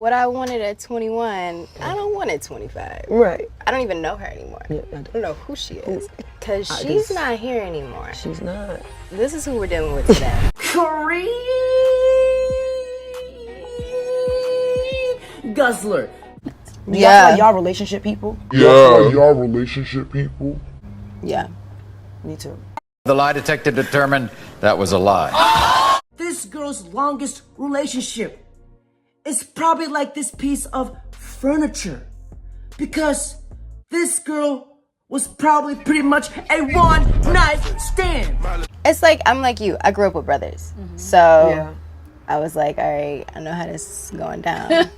What I wanted at 21, I don't want at 25. Right. I don't even know her anymore. Yeah, I don't know who she is. Because she's not here anymore. She's not. This is who we're dealing with today. Guzzler. Do y'all feel like y'all relationship people? Y'all relationship people? Yeah. Me too. The lie detector determined that was a lie. This girl's longest relationship is probably like this piece of furniture. Because this girl was probably pretty much a one-night stand. It's like, I'm like you. I grew up with brothers. So I was like, all right, I know how this is going down.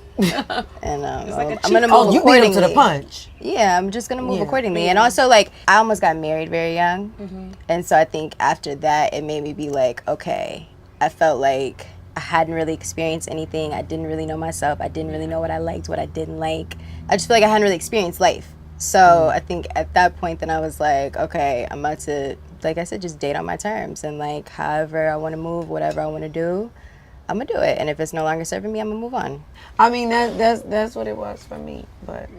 And I'm going to move you beat him to the punch. Yeah, I'm just going to move accordingly. And also, like, I almost got married very young. And so I think after that, it made me be like, okay, I felt like I hadn't really experienced anything. I didn't really know myself. I didn't really know what I liked, what I didn't like. I just feel like I hadn't really experienced life. So I think at that point, then I was like, okay, I'm about to, like I said, just date on my terms. And like, however I want to move, whatever I want to do, I'm going to do it. And if it's no longer serving me, I'm going to move on. I mean, that's what it was for me. But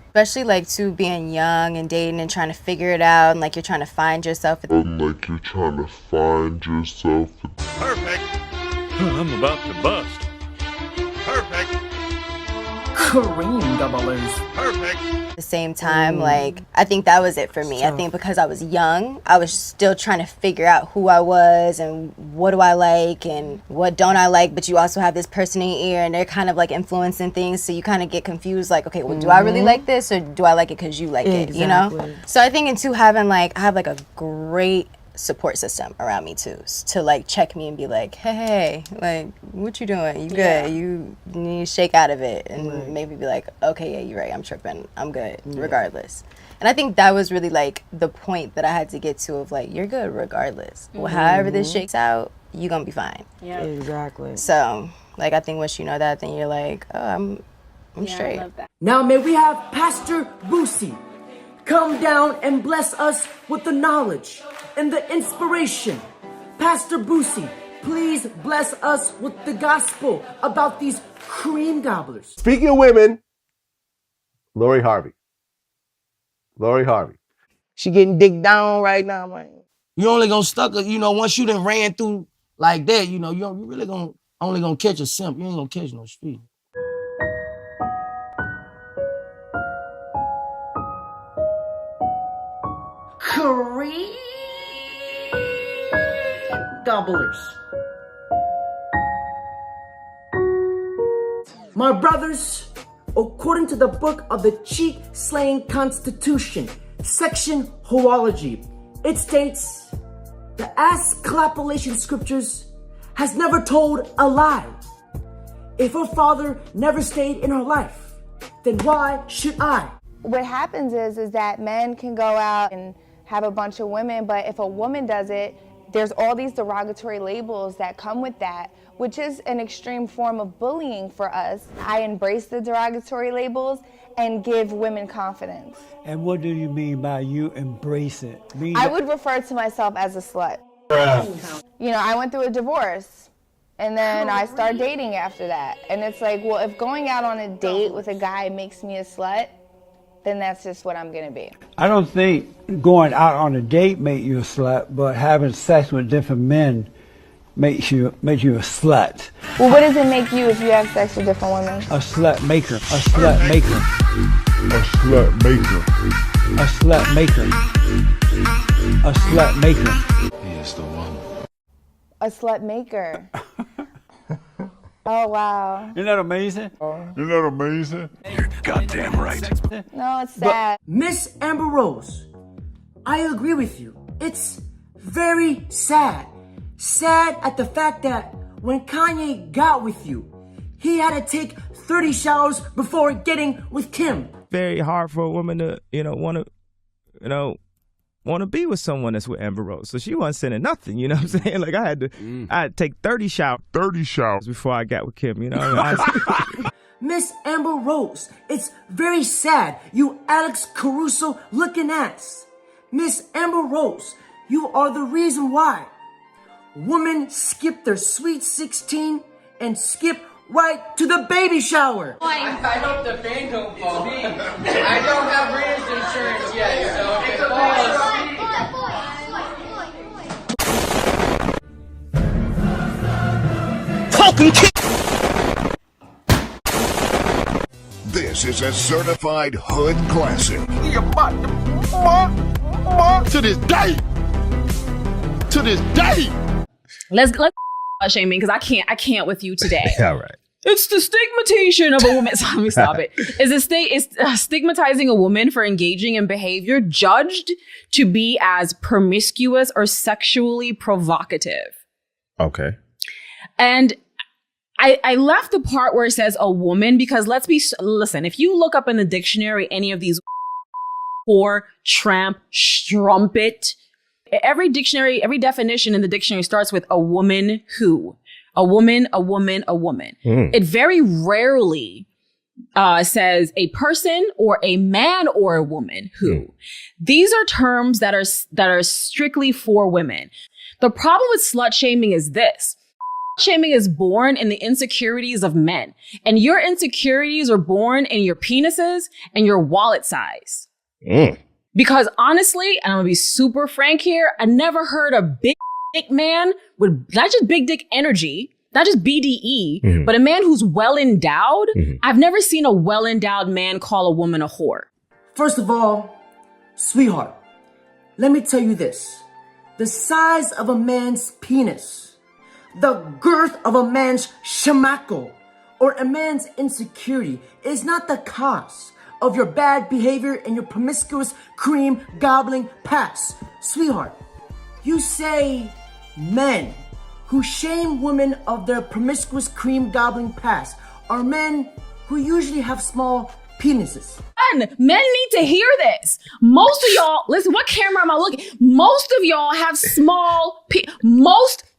especially like too being young and dating and trying to figure it out, and like you're trying to find yourself. Perfect. I'm about to bust. Perfect. Cream doublers. Perfect. At the same time, like, I think that was it for me. I think because I was young, I was still trying to figure out who I was and what do I like and what don't I like, but you also have this person in your ear and they're kind of like influencing things, so you kind of get confused, like, okay, well, do I really like this or do I like it because you like it, you know? So I think into having like, I have like a great support system around me too, to like check me and be like, hey, like, what you doing? You good? You need to shake out of it and maybe be like, okay, yeah, you're right, I'm tripping, I'm good, regardless. And I think that was really like the point that I had to get to of like, you're good regardless. Well, however this shakes out, you're gonna be fine. yeah, exactly. So like, I think once you know that, then you're like, oh, I'm straight. I love that. Now may we have Pastor Boosie come down and bless us with the knowledge and the inspiration. Pastor Boosie, please bless us with the gospel about these cream gobblers. Speaking of women, Lori Harvey. She getting digged down right now, man. You only gonna stuck, you know, once you done ran through like that, you know, you really only gonna catch a simp. You ain't gonna catch no street. Cream gobblers. My brothers, according to the book of the cheat-slaying Constitution, section Hoology, it states, the Asclepiation Scriptures has never told a lie. If her father never stayed in her life, then why should I? What happens is that men can go out and have a bunch of women, but if a woman does it, there's all these derogatory labels that come with that, which is an extreme form of bullying for us. I embrace the derogatory labels and give women confidence. And what do you mean by you embrace it? I would refer to myself as a slut. You know, I went through a divorce and then I started dating after that. And it's like, well, if going out on a date with a guy makes me a slut, then that's just what I'm gonna be. I don't think going out on a date makes you a slut, but having sex with different men makes you a slut. Well, what does it make you if you have sex with different women? A slut maker. A slut maker. A slut maker. A slut maker. A slut maker. He is the one. A slut maker. Oh, wow. Isn't that amazing? You're goddamn right. No, it's sad. Miss Amber Rose, I agree with you. It's very sad. Sad at the fact that when Kanye got with you, he had to take 30 showers before getting with Kim. Very hard for a woman to, want to be with someone that's with Amber Rose. So she wasn't sending nothing, you know what I'm saying? Like I had to take 30 showers before I got with Kim, you know? Miss Amber Rose, it's very sad, you Alex Caruso looking ass. Miss Amber Rose, you are the reason why women skip their sweet 16 and skip right to the baby shower. I hope the fan don't fall. I don't have renter's insurance yet, so if it falls. Talking kid. This is a certified hood classic. To this day. To this day. Let's shaming because I can't with you today. All right. It's the stigmatization of a woman. So let me stop it. Is stigmatizing a woman for engaging in behavior judged to be as promiscuous or sexually provocative? Okay. And I left the part where it says a woman because listen, if you look up in the dictionary any of these whore, tramp, strumpet, every definition in the dictionary starts with a woman who. A woman, a woman, a woman. It very rarely says a person or a man or a woman who. These are terms that are strictly for women. The problem with slut shaming is this. Shaming is born in the insecurities of men. And your insecurities are born in your penises and your wallet size. Because honestly, and I'm gonna be super frank here, I never heard a big dick man with not just big dick energy, not just BDE, but a man who's well endowed. I've never seen a well endowed man call a woman a whore. First of all, sweetheart, let me tell you this. The size of a man's penis, the girth of a man's shemako, or a man's insecurity is not the cause of your bad behavior and your promiscuous cream gobbling past. Sweetheart, you say men who shame women of their promiscuous cream gobbling past are men who usually have small penises. Men need to hear this. Most of y'all, listen, what camera am I looking? Most of y'all have small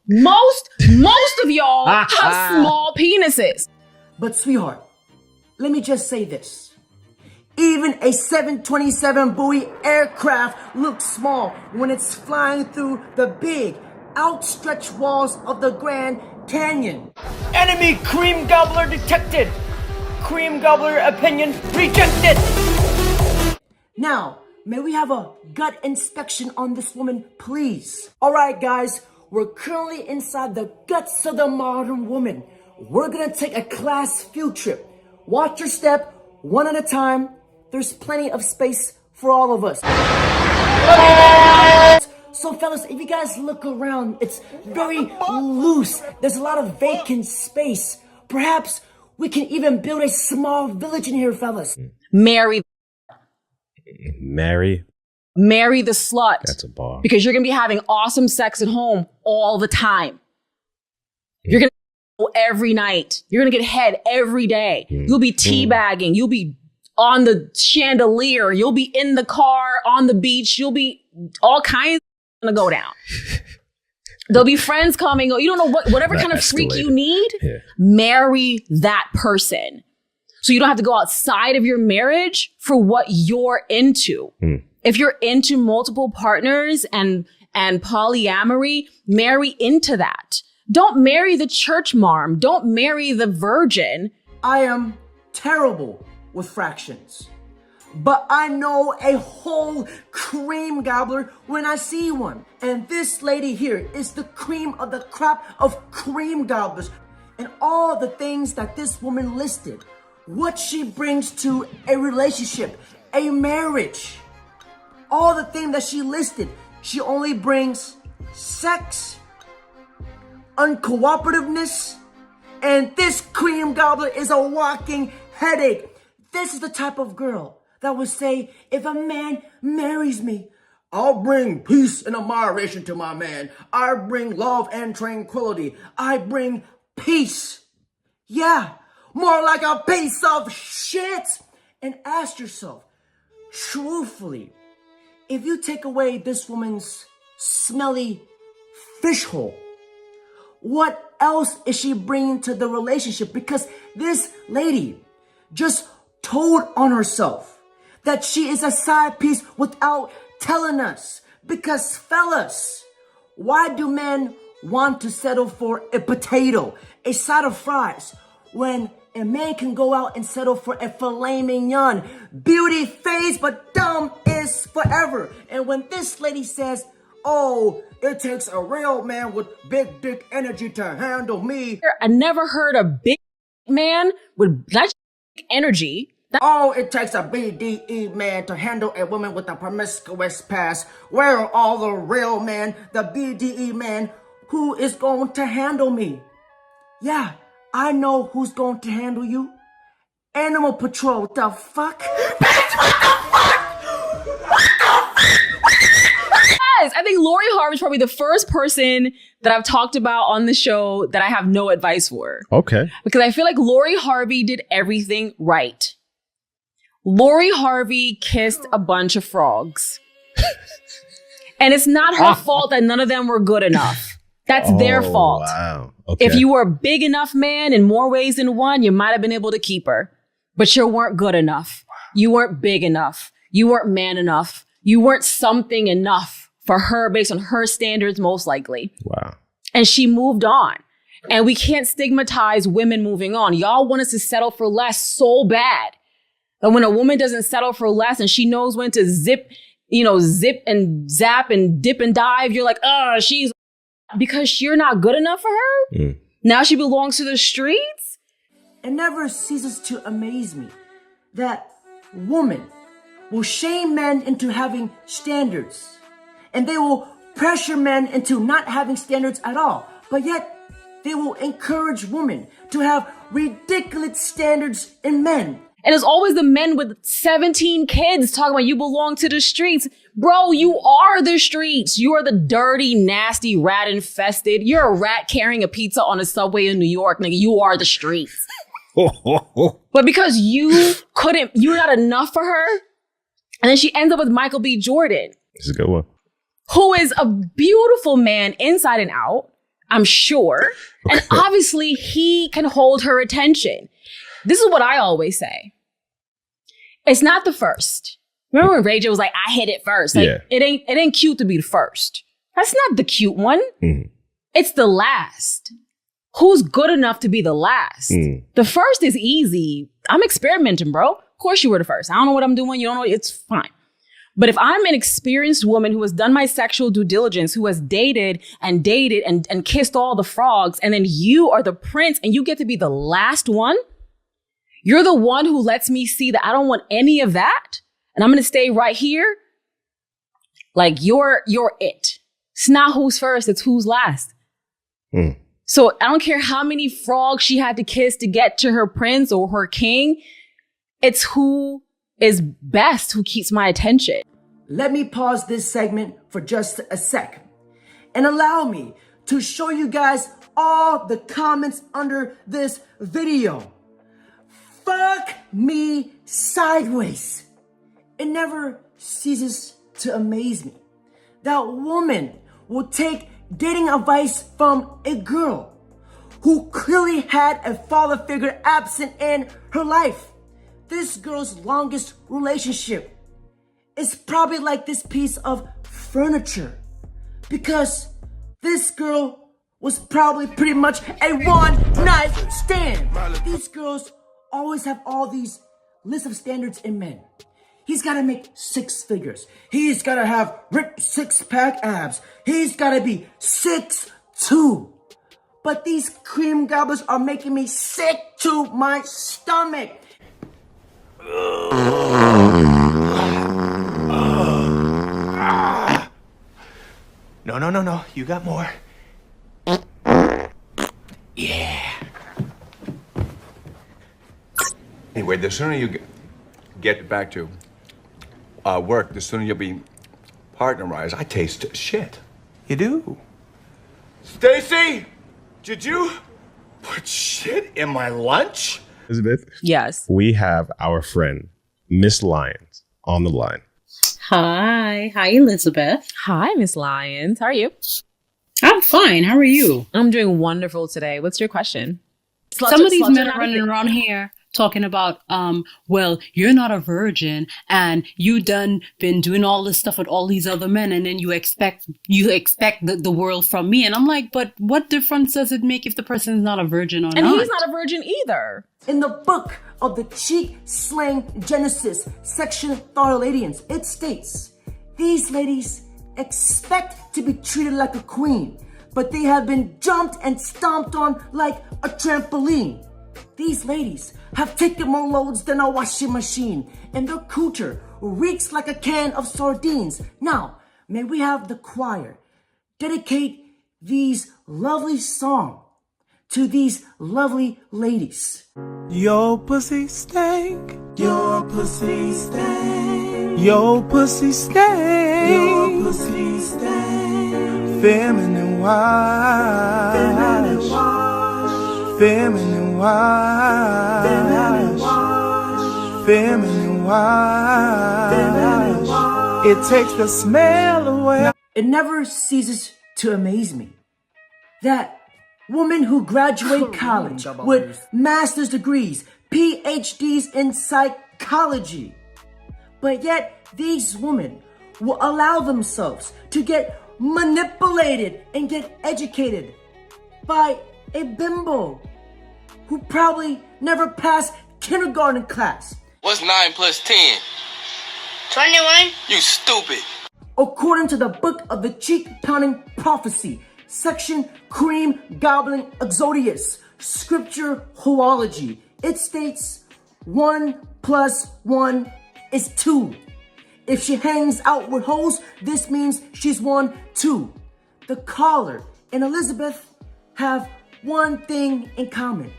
most of y'all have small penises. But sweetheart, let me just say this. Even a 727 Boeing aircraft looks small when it's flying through the big, outstretched walls of the Grand Canyon. Enemy cream gobbler detected. Cream gobbler opinion rejected. Now, may we have a gut inspection on this woman, please? All right, guys, we're currently inside the guts of the modern woman. We're gonna take a class field trip. Watch your step, one at a time. There's plenty of space for all of us. So fellas, if you guys look around, it's very loose. There's a lot of vacant space. Perhaps we can even build a small village in here, fellas. Marry the slut. That's a bar. Because you're going to be having awesome sex at home all the time. You're going to go every night. You're going to get head every day. You'll be teabagging. You'll be on the chandelier. You'll be in the car, on the beach. You'll be all kinds of going to go down. There'll be friends coming. You don't know whatever kind of freak you need. Marry that person. So you don't have to go outside of your marriage for what you're into. If you're into multiple partners and polyamory, marry into that. Don't marry the church marm. Don't marry the virgin. I am terrible with fractions, but I know a whole cream gobbler when I see one. And this lady here is the cream of the crop of cream gobblers. And all the things that this woman listed, what she brings to a relationship, a marriage, all the things that she listed, she only brings sex, uncooperativeness, and this cream gobbler is a walking headache. This is the type of girl that would say, if a man marries me, I'll bring peace and admiration to my man. I bring love and tranquility. I bring peace. Yeah, more like a piece of shit. And ask yourself, truthfully, if you take away this woman's smelly fish hole, what else is she bringing to the relationship? Because this lady just told on herself that she is a side piece without telling us. Because fellas, why do men want to settle for a potato, a side of fries? when a man can go out and settle for a filet mignon. Beauty fades, but dumb is forever. And when this lady says, oh, it takes a real man with big dick energy to handle me. I never heard a big man with that energy. Oh, it takes a BDE man to handle a woman with a promiscuous past. Where are all the real men, the BDE man, who is going to handle me? Yeah, I know who's going to handle you. Animal Patrol, what the fuck? Yes, I think Lori Harvey's probably the first person that I've talked about on the show that I have no advice for. Okay. Because I feel like Lori Harvey did everything right. Lori Harvey kissed a bunch of frogs. And it's not her fault that none of them were good enough. That's their fault. Wow. Okay. If you were a big enough man in more ways than one, you might have been able to keep her. But you weren't good enough. You weren't big enough. You weren't man enough. You weren't something enough for her based on her standards, most likely. Wow. And she moved on. And we can't stigmatize women moving on. Y'all want us to settle for less so bad. And when a woman doesn't settle for less and she knows when to zip and zap and dip and dive, you're like, she's because you're not good enough for her. Mm. Now she belongs to the streets. It never ceases to amaze me that women will shame men into having standards, and they will pressure men into not having standards at all. But yet they will encourage women to have ridiculous standards in men. And it's always the men with 17 kids talking about you belong to the streets. Bro, you are the streets. You are the dirty, nasty, rat infested. You're a rat carrying a pizza on a subway in New York. Nigga, you are the streets. But because you're not enough for her. And then she ends up with Michael B. Jordan. This is a good one. Who is a beautiful man inside and out, I'm sure. Okay. And obviously he can hold her attention. This is what I always say. It's not the first. Remember when Ray J was like, I hit it first. Like, it ain't cute to be the first. That's not the cute one. Mm. It's the last. Who's good enough to be the last? Mm. The first is easy. I'm experimenting, bro. Of course you were the first. I don't know what I'm doing. You don't know. It's fine. But if I'm an experienced woman who has done my sexual due diligence, who has dated and kissed all the frogs, and then you are the prince and you get to be the last one, you're the one who lets me see that I don't want any of that. And I'm going to stay right here. Like you're it. It's not who's first. It's who's last. Mm. So I don't care how many frogs she had to kiss to get to her prince or her king. It's who is best who keeps my attention. Let me pause this segment for just a sec and allow me to show you guys all the comments under this video. Fuck me sideways. It never ceases to amaze me that woman will take dating advice from a girl who clearly had a father figure absent in her life. This girl's longest relationship is probably like this piece of furniture because this girl was probably pretty much a one-night stand. These girls always have all these lists of standards in men. He's got to make 6 figures. He's got to have ripped 6-pack abs. He's got to be 6'2". But these cream gobblers are making me sick to my stomach. No. You got more. Yeah. Anyway, the sooner you get back to work, the sooner you'll be partnerized. I taste shit. You do? Stacy, did you put shit in my lunch? Elizabeth? Yes. We have our friend, Miss Lyons, on the line. Hi, Elizabeth. Hi, Miss Lyons. How are you? I'm fine. How are you? I'm doing wonderful today. What's your question? Some of these men are running around here talking about, well, you're not a virgin and you done been doing all this stuff with all these other men, and then you expect the world from me. And I'm like, but what difference does it make if the person is not a virgin or not? And he's not a virgin either. In the book of the cheek slang Genesis, section Thoroladians, it states, these ladies expect to be treated like a queen, but they have been jumped and stomped on like a trampoline. These ladies have taken more loads than a washing machine, and their cooter reeks like a can of sardines. Now, may we have the choir dedicate these lovely songs to these lovely ladies. Your pussy stank. Your pussy stank. Your pussy stank. Your pussy stank. Feminine wash. Feminine wash. Feminine wash. Feminine wash. Feminine wash. Feminine wash. It takes the smell away. It never ceases to amaze me that women who graduate college with master's degrees, PhDs in psychology, but yet these women will allow themselves to get manipulated and get educated by a bimbo who probably never passed kindergarten class. What's 9 plus 10? 21. You stupid. According to the book of the cheek pounding prophecy, section cream gobbling exodius, scripture hoology, it states 1 + 1 is 2. If she hangs out with hoes, this means she's 1, 2. The caller and Elizabeth have one thing in common.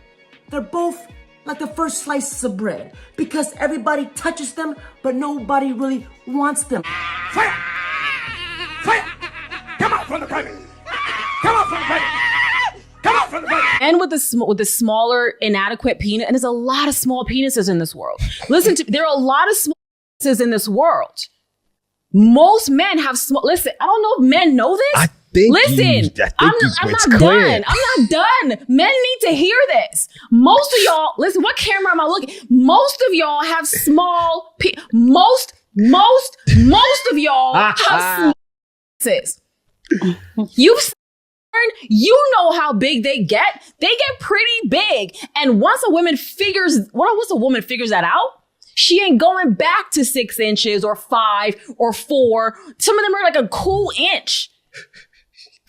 They're both like the first slice of bread because everybody touches them, but nobody really wants them. Fire! Fire! Come out from the pipe! Come out from the pipe! Come out from the pipe! And with the smaller, inadequate penis, and there's a lot of small penises in this world. Listen to, there are a lot of small penises in this world. Most men have small. Listen, I don't know if men know this. I think I'm not done. I'm not done. Men need to hear this. Most of y'all, listen, what camera am I looking? Most of y'all have small. Most of y'all have small penises. You know how big they get. They get pretty big. And once a woman figures that out, she ain't going back to 6 inches or 5 or 4. Some of them are like a cool inch.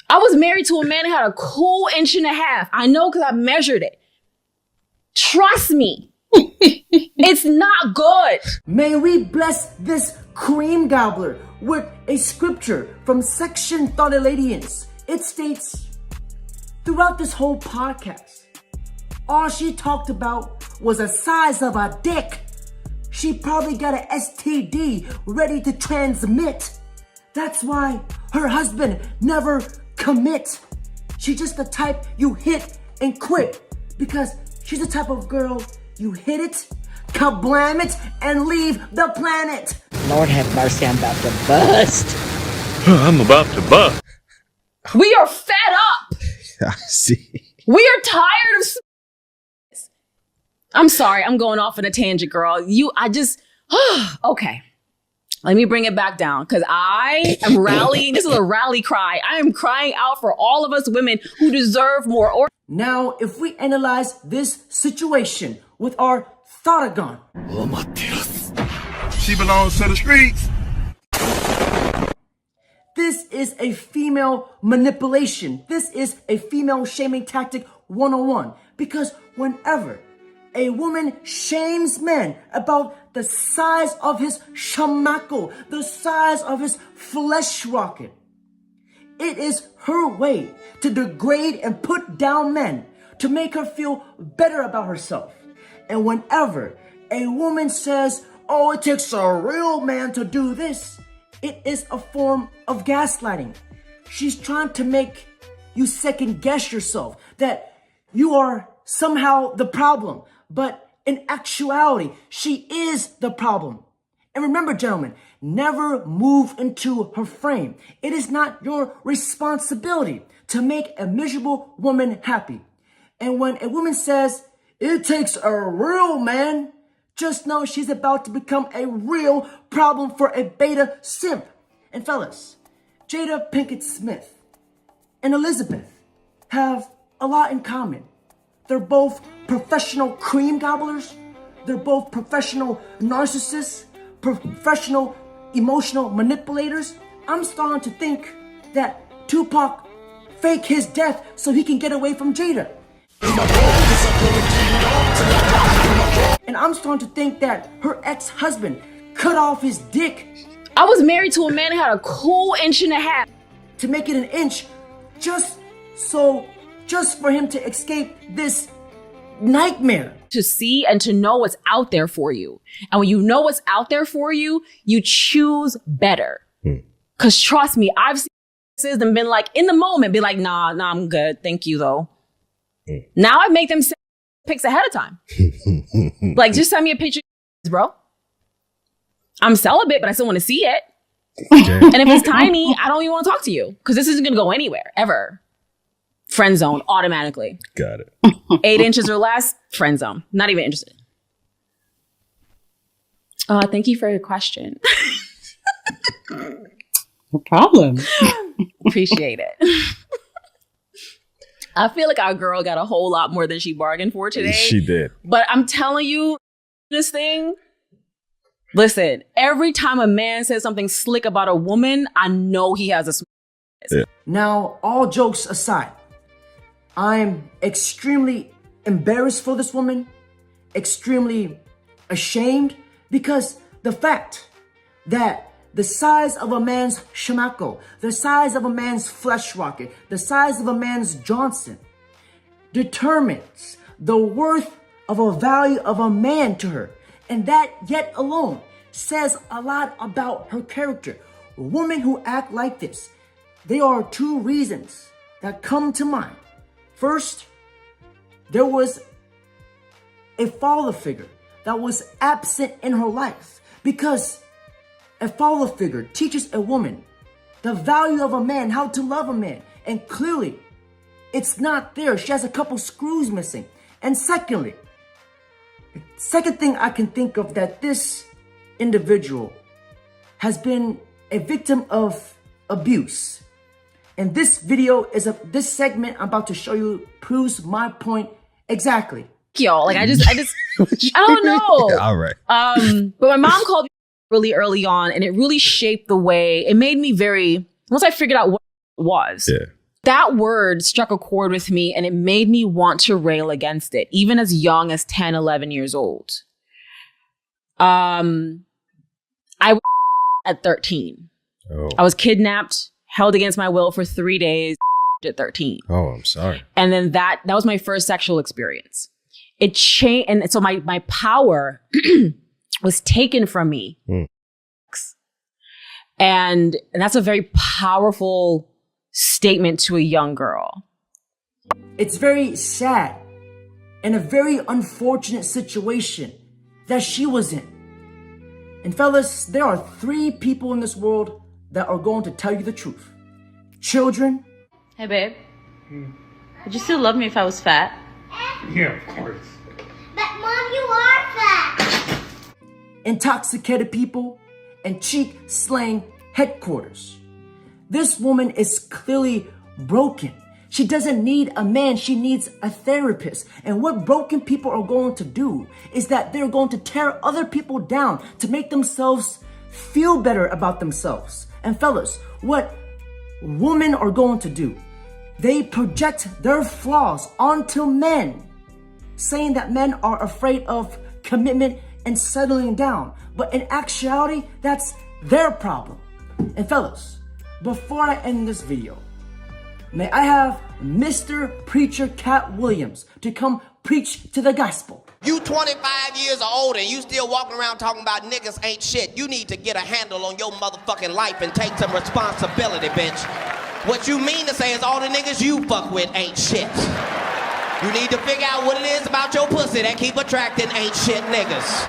I was married to a man who had a cool 1.5 inches. I know because I measured it. Trust me. It's not good. May we bless this cream gobbler with a scripture from section Thoroladians. It states, throughout this whole podcast, all she talked about was the size of a dick. She probably got an STD ready to transmit. That's why her husband never commit. She's just the type you hit and quit, because she's the type of girl you hit it, kablam it, and leave the planet. Lord have mercy, I'm about to bust. I'm about to bust. We are fed up. I see. We are tired of. I'm sorry, I'm going off on a tangent, girl. Okay. Let me bring it back down because I am rallying. This is a rally cry. I am crying out for all of us women who deserve more. Now, if we analyze this situation with our Thotagon. She belongs to the streets. This is a female manipulation. This is a female shaming tactic 101. Because whenever a woman shames men about the size of his shamako, the size of his flesh rocket, it is her way to degrade and put down men to make her feel better about herself. And whenever a woman says, oh, it takes a real man to do this, it is a form of gaslighting. She's trying to make you second guess yourself that you are somehow the problem. But in actuality, she is the problem. And remember, gentlemen, never move into her frame. It is not your responsibility to make a miserable woman happy. And when a woman says, It takes a real man. Just know she's about to become a real problem for a beta simp. And fellas, Jada Pinkett Smith and Elizabeth have a lot in common. They're both professional cream gobblers. They're both professional narcissists, professional emotional manipulators. I'm starting to think that Tupac faked his death so he can get away from Jada. And I'm starting to think that her ex-husband cut off his dick. I was married to a man that had a cool 1.5 inches. To make it 1 inch, just for him to escape this nightmare. To see and to know what's out there for you. And when you know what's out there for you, you choose better. Cause trust me, I've seen this and been like, in the moment, be like, nah, I'm good. Thank you though. Now I make them send pics ahead of time. Like, just send me a picture, bro. I'm celibate, but I still want to see it. And if it's tiny, I don't even want to talk to you because this isn't going to go anywhere ever. Friend zone automatically. Got it. 8 inches or less, friend zone. Not even interested. Thank you for your question. No problem. Appreciate it. I feel like our girl got a whole lot more than she bargained for today. She did. But I'm telling you, this thing, listen, every time a man says something slick about a woman, I know he has a Now, all jokes aside, I'm extremely embarrassed for this woman, extremely ashamed, because the fact that the size of a man's shemako, the size of a man's flesh rocket, the size of a man's Johnson determines the worth of a value of a man to her. And that yet alone says a lot about her character. Women who act like this, there are 2 reasons that come to mind. First, there was a father figure that was absent in her life, because a father figure teaches a woman the value of a man, how to love a man. And clearly, it's not there. She has a couple screws missing. And secondly, second thing I can think of, that this individual has been a victim of abuse. And this video is this segment I'm about to show you proves my point exactly. Y'all, like I don't know. All right. But my mom called me really early on, and it really shaped the way, it made me once I figured out what it was, that word struck a chord with me, and it made me want to rail against it, even as young as 10, 11 years old. I was at 13. Oh. I was kidnapped, held against my will for 3 days at 13. Oh, I'm sorry. And then that was my first sexual experience. It changed, and so my power was taken from me. And that's a very powerful statement to a young girl. It's very sad and a very unfortunate situation that she was in. And fellas, there are 3 people in this world that are going to tell you the truth. Children. Hey babe, would you still love me if I was fat? Yeah, of course. But mom, you are fat. Intoxicated people, and cheek-slaying headquarters. This woman is clearly broken. She doesn't need a man, she needs a therapist. And what broken people are going to do is that they're going to tear other people down to make themselves feel better about themselves. And fellas, what women are going to do, they project their flaws onto men, saying that men are afraid of commitment and settling down. But in actuality, that's their problem. And fellas, before I end this video, may I have Mr. Preacher Cat Williams to come preach to the gospel. You 25 years old and you still walking around talking about niggas ain't shit. You need to get a handle on your motherfucking life and take some responsibility, bitch. What you mean to say is all the niggas you fuck with ain't shit. You need to figure out what it is about your pussy that keep attracting ain't shit niggas.